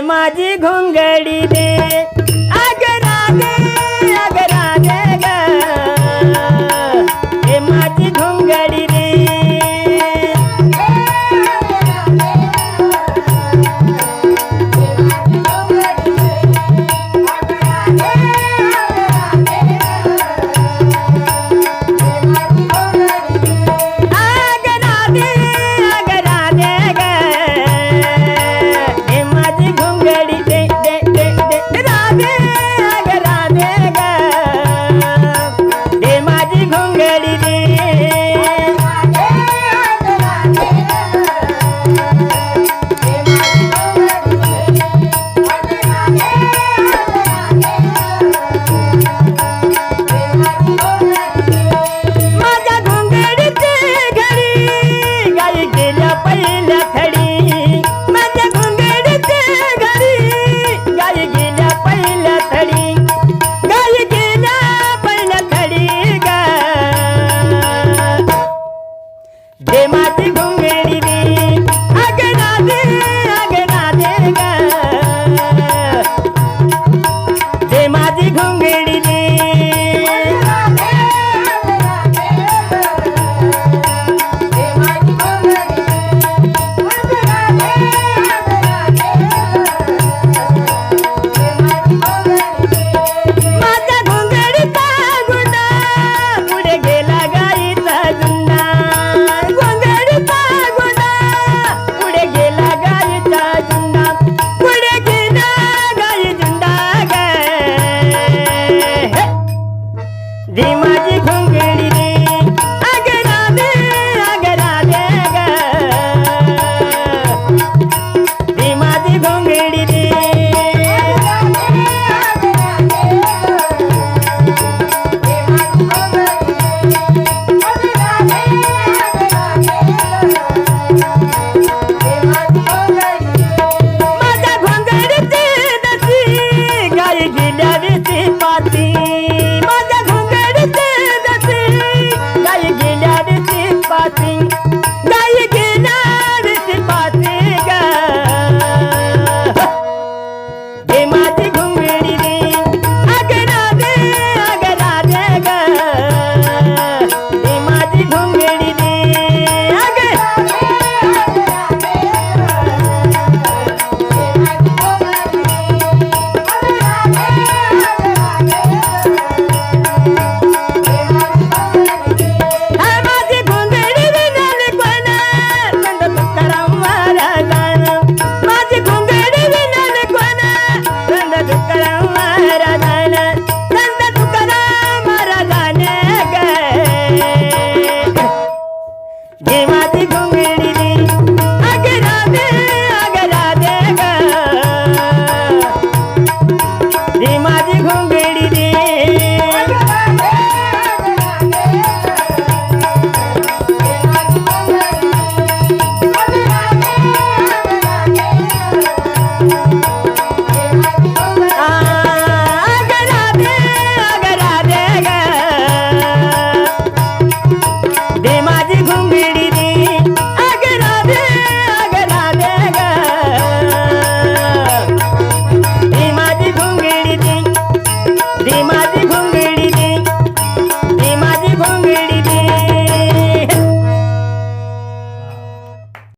माझी घोंगडी दे अगरा दे ग हे माझी घोंगडी दे दे माझी घोंगडी दे अगरा दे ग दे माझी घोंगडी दे माझ्या घोंगडीचा गुंडा पुढे गेला गाईचा झुंडा दे माझी घोंगडी दे अगरा दे ग दे माझी घोंगडी दे माझ्या घोंगडीची दसी गाई गेल्या दिसी पाती गाई गेल्या पाती ग दे माझी घोंगडी दे अगरा दे ग दे माझी घोंगडी दे दे माझी घोंगडी दे अगरा दे ग दे माझी घोंगडी दे दे माझी घोंगडी दे अगरा दे ग दे माझी घोंगडी दे दे माझी